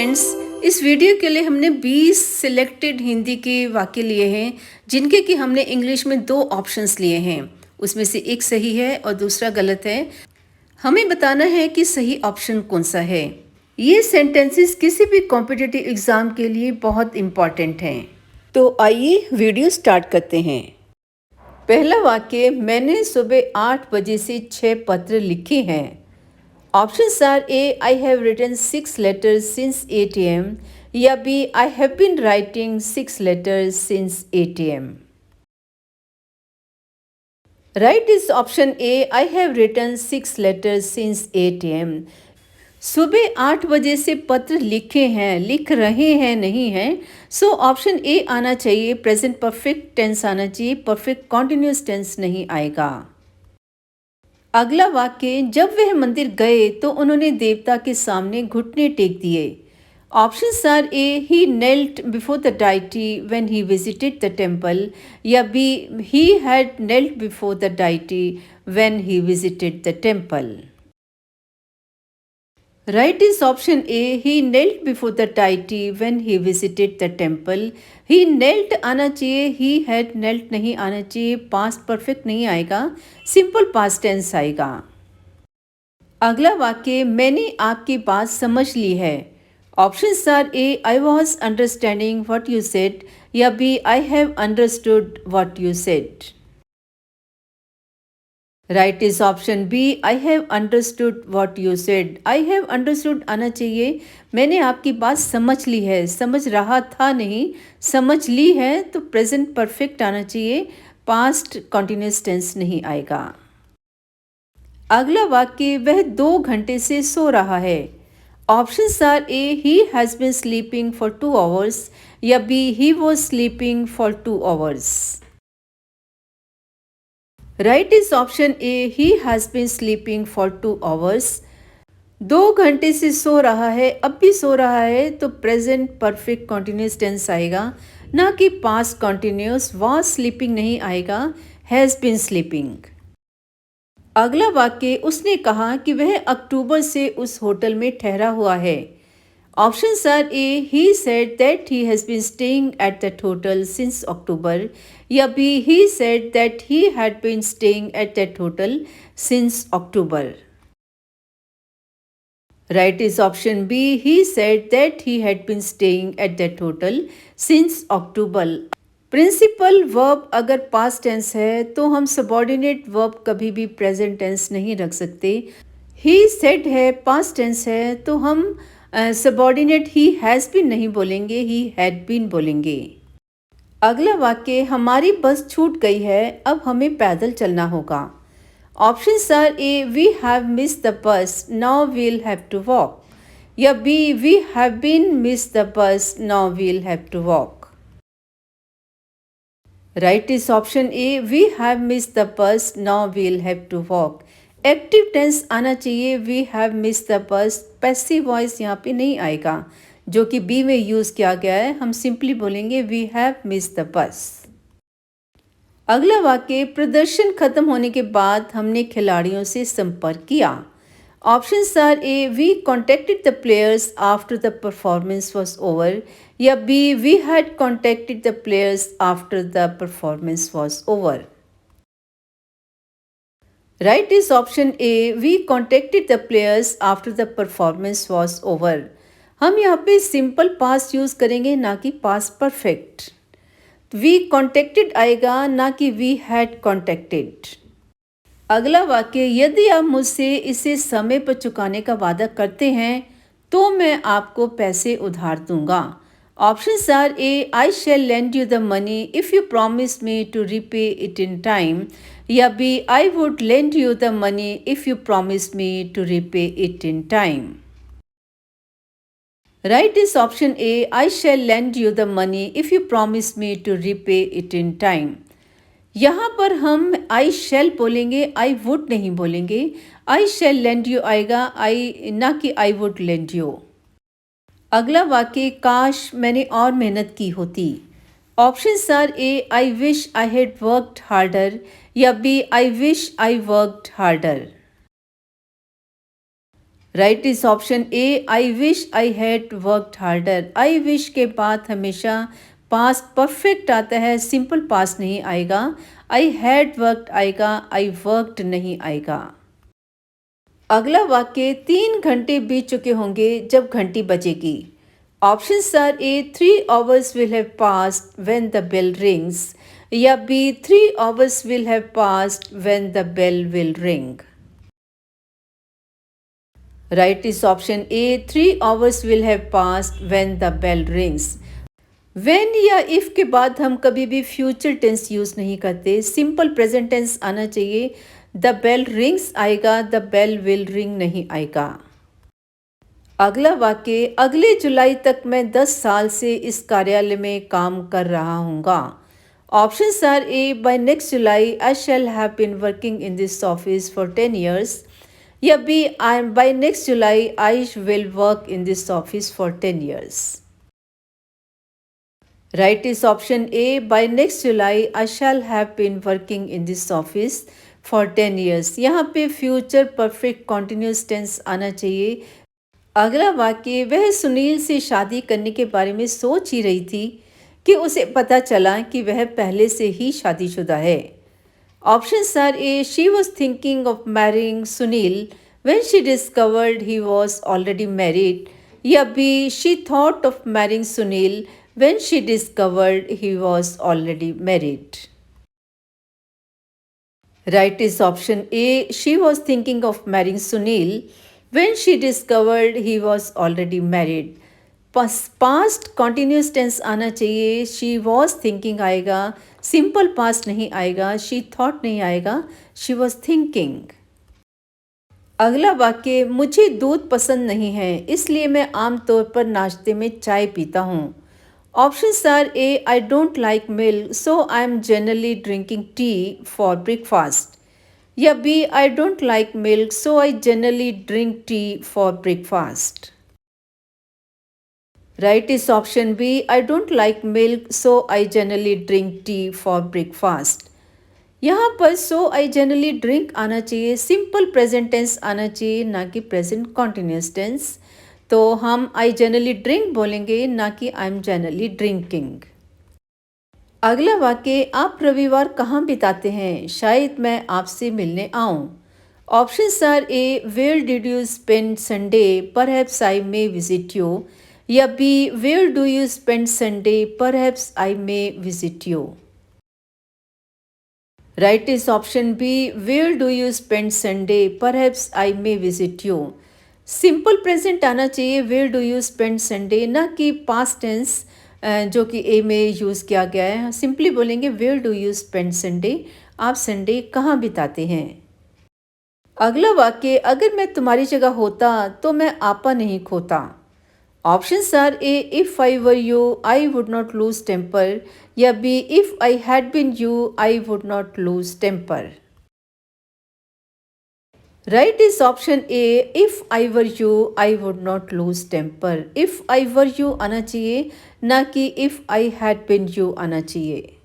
Friends, इस video के लिए हमने 20 सिलेक्टेड हिंदी के वाक्य लिए हैं जिनके कि हमने इंग्लिश में 2 ऑप्शंस लिए हैं। उसमें से एक सही है और दूसरा गलत है। हमें बताना है कि सही ऑप्शन कौन सा है। ये सेंटेंसेस किसी भी कॉम्पिटिटिव एग्ज़ाम के लिए बहुत इम्पॉर्टेंट हैं। तो आइए वीडियो स्टार्ट करते हैं। पहला वाक्य, मैंने सुबह 8 बजे से 6 पत्र लिखे हैं। Options are A. I have written 6 letters since 8 a.m. या B. I have been writing 6 letters since 8 a.m. Right is option A. I have written 6 letters since 8 a.m. सुबह 8 बजे से पत्र लिखे हैं, लिख रहे हैं नहीं हैं। सो ऑप्शन ए आना चाहिए। प्रेजेंट परफेक्ट टेंस आना चाहिए, परफेक्ट कॉन्टिन्यूस टेंस नहीं आएगा। अगला वाक्य, जब वह मंदिर गए तो उन्होंने देवता के सामने घुटने टेक दिए। Options are A. He knelt before the deity when he visited the temple या B. he had knelt before the deity when he visited the temple. Right is option A. He knelt before the deity when he visited the temple. He knelt आना चाहिए, he had knelt नहीं आना चाहिए, past perfect नहीं आएगा, simple past tense आएगा। अगला वाक्य, मैंने आपकी बात समझ ली है। Options are A. I was understanding what you said या B. I have understood what you said. Right is option B. I have understood what you said. I have understood आना चाहिए, मैंने आपकी बात समझ ली है, समझ रहा था नहीं, समझ ली है, तो प्रेजेंट परफेक्ट आना चाहिए, पास्ट कॉन्टिन्यूस टेंस नहीं आएगा। अगला वाक्य, वह 2 घंटे से सो रहा है। Options are A. He has been sleeping for 2 hours या B. He was sleeping for 2 hours. Right is option A. He has been sleeping for 2 hours. 2 घंटे से सो रहा है, अब भी सो रहा है, तो प्रेजेंट परफेक्ट कॉन्टिन्यूस टेंस आएगा, ना कि पास्ट कॉन्टिन्यूस। वॉज स्लीपिंग नहीं आएगा, हैज़ बीन स्लीपिंग। अगला वाक्य, उसने कहा कि वह अक्टूबर से उस होटल में ठहरा हुआ है। Options are A. He said that he has been staying at that hotel since October या B. He said that he had been staying at that hotel since October. Right is option B. He said that he had been staying at that hotel since October. Principal verb अगर past tense है तो हम subordinate verb कभी भी present tense नहीं रख सकते। He said है, पास्ट टेंस है, तो हम सबॉर्डिनेट ही हैज़ बीन नहीं बोलेंगे, ही हैड बीन बोलेंगे। अगला वाक्य, हमारी बस छूट गई है, अब हमें पैदल चलना होगा। Options are A. We have missed the bus, now we'll have to walk या B. We have been missed the bus, now we'll have to walk. Right is option A. We have missed the bus, now we'll have to walk. Active tense आना चाहिए, we have missed the bus. Passive voice यहाँ पे नहीं आएगा, जो कि B में use किया गया है। हम सिंपली बोलेंगे वी हैव मिस्ड द बस। अगला वाक्य, प्रदर्शन खत्म होने के बाद हमने खिलाड़ियों से संपर्क किया। Options are A. We contacted the players after the performance was over या B. We had contacted the players after the performance was over. Right is option A. We contacted the players after the performance was over. हम यहाँ पे simple past use करेंगे, ना कि past perfect. We contacted आएगा, ना कि we had contacted. अगला वाक्य, यदि आप मुझसे इसे समय पर चुकाने का वादा करते हैं तो मैं आपको पैसे उधार दूंगा। Options are A. I shall lend you the money if you promise me to repay it in time या B. I would lend you the money if you promise me to repay it in time. Right is option A. I shall lend you the money if you promise me to repay it in time. यहाँ पर हम आई शैल बोलेंगे, I would नहीं बोलेंगे। आई shall lend you आएगा, आई, ना कि आई would lend you. अगला वाक्य, काश मैंने और मेहनत की होती। Options are A. I wish I had worked harder या B. I wish I worked harder. Right is option A, I wish I had worked harder. I wish के बाद हमेशा पास्ट परफेक्ट आता है, सिंपल पास्ट नहीं आएगा। आई had worked आएगा, I worked नहीं आएगा। अगला वाक्य, 3 घंटे बीत चुके होंगे जब घंटी बजेगी। Options are A, 3 hours will have passed when the bell rings, या B, 3 hours will have passed when the bell will ring. Right is option A, 3 hours will have passed when the bell rings. When या if के बाद हम कभी भी future tense use नहीं करते, simple present tense आना चाहिए। द बेल रिंग्स आएगा, द बेल विल रिंग नहीं आएगा। अगला वाक्य, अगले जुलाई तक मैं 10 साल से इस कार्यालय में काम कर रहा हूँगा। Options are A, by next July I shall have been working in this office for 10 years, या B, I by next July I will work in this office for 10 years। Right is option A, by next July I shall have been working in this office for 10 years। यहाँ पे future perfect continuous tense आना चाहिए। अगला वाक्य, वह सुनील से शादी करने के बारे में सोच ही रही थी कि उसे पता चला कि वह पहले से ही शादीशुदा है। Options are A, she was thinking of marrying Sunil when she discovered he was already married, या B, she thought of marrying Sunil when she discovered he was already married. Right is option A, she was thinking of marrying Sunil when she discovered he was already married। Past continuous tense आना चाहिए। She was thinking आएगा, simple past नहीं आएगा। She thought नहीं आएगा, she was thinking. अगला वाक्य, मुझे दूध पसंद नहीं है इसलिए मैं आमतौर पर नाश्ते में चाय पीता हूँ। Options are A, I don't like milk so I am generally drinking tea for breakfast, या B, I don't like milk so I generally drink tea for breakfast. Right is option B, I don't like milk so I generally drink tea for breakfast. यहाँ पर सो I generally drink आना चाहिए, simple present tense आना चाहिए, ना कि present continuous tense. तो हम आई जनरली ड्रिंक बोलेंगे, ना कि आई एम जनरली ड्रिंकिंग। अगला वाक्य, आप रविवार कहाँ बिताते हैं, शायद मैं आपसे मिलने आऊँ। Options are A, where did you spend Sunday, perhaps I may visit you, या B, where do you spend Sunday, perhaps I may visit you. Right is option B, where do you spend Sunday, perhaps I may visit you. Simple present आना चाहिए, where do you spend Sunday, ना कि past tense जो कि ए में use किया गया है। सिंपली बोलेंगे, where do you spend Sunday, आप संडे कहाँ बिताते हैं। अगला वाक्य, अगर मैं तुम्हारी जगह होता तो मैं आपा नहीं खोता। Options are A, if I were you I would not lose temper, या B, if I had been you I would not lose temper. Right is option A, if I were you I would not lose temper. If I were you आना चाहिए, ना कि if I had been you आना चाहिए।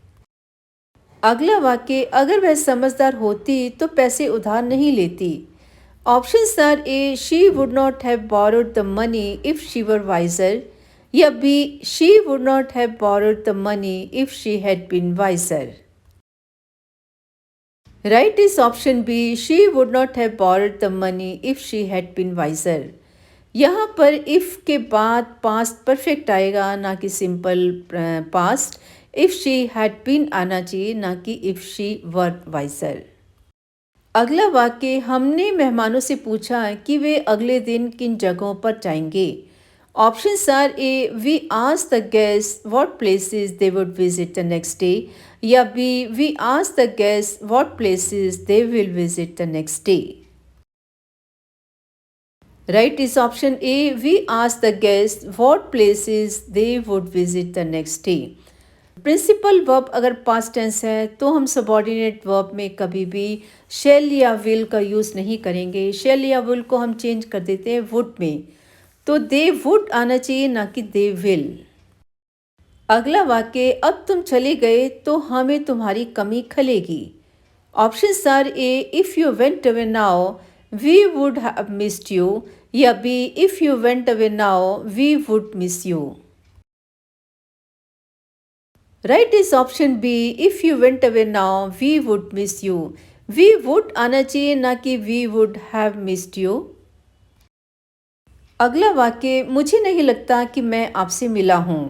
अगला वाक्य, अगर वह समझदार होती तो पैसे उधार नहीं लेती। Options are A, she would not have borrowed the money if she were wiser, या B, she would not have borrowed the money if she had been wiser. Right is option B, she would not have borrowed the money if she had been wiser. यहाँ पर if के बाद past perfect आएगा, ना कि simple past. If she had been आना चाहिए, ना कि इफ़ शी वर वाइजर। अगला वाक्य, हमने मेहमानों से पूछा कि वे अगले दिन किन जगहों पर जाएंगे। Options are A, we asked the guest what places they would visit the next day, या B, we asked the guest what places they will visit the next day. Right is option A, we asked the guest what places they would visit the next day. Principal verb अगर past tense है तो हम subordinate verb में कभी भी शैल या will का use नहीं करेंगे। शैल या विल को हम चेंज कर देते हैं वुड में, तो दे वुड आना चाहिए, ना कि दे विल। अगला वाक्य, अब तुम चले गए तो हमें तुम्हारी कमी खलेगी। Options are A, if you went away now we would have missed you, या B if you went away now we would miss you. Right is option B if you went away now we would miss you. We would आना चाहिए ना कि we would have missed you. अगला वाक्य मुझे नहीं लगता कि मैं आपसे मिला हूँ।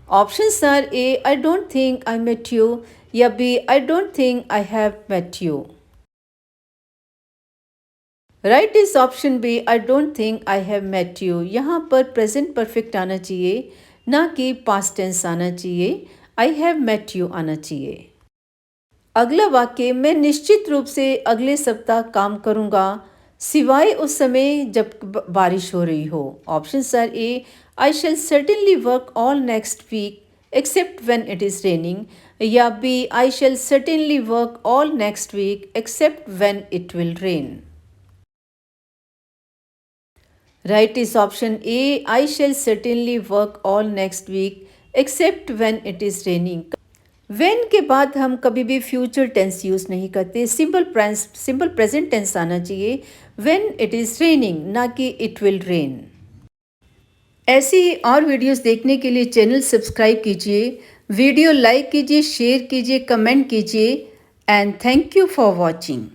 Options are A I don't think I met you या B I don't think I have met you. Right is option B I don't think I have met you. यहाँ पर प्रेजेंट परफेक्ट आना चाहिए ना कि पास्ट टेंस आना चाहिए। आई have met you आना चाहिए। अगला वाक्य मैं निश्चित रूप से अगले सप्ताह काम करूंगा सिवाय उस समय जब बारिश हो रही हो। Options are A I shall certainly work all next week except when it is raining या B I shall certainly work all next week except when it will rain. Right is option A I shall certainly work all next week except when it is raining. When के बाद हम कभी भी future tense use नहीं करते। Simple present tense आना चाहिए when it is raining ना कि इट विल रेन। ऐसी ही और वीडियोस देखने के लिए चैनल सब्सक्राइब कीजिए, वीडियो लाइक कीजिए, शेयर कीजिए, कमेंट कीजिए and thank you for watching.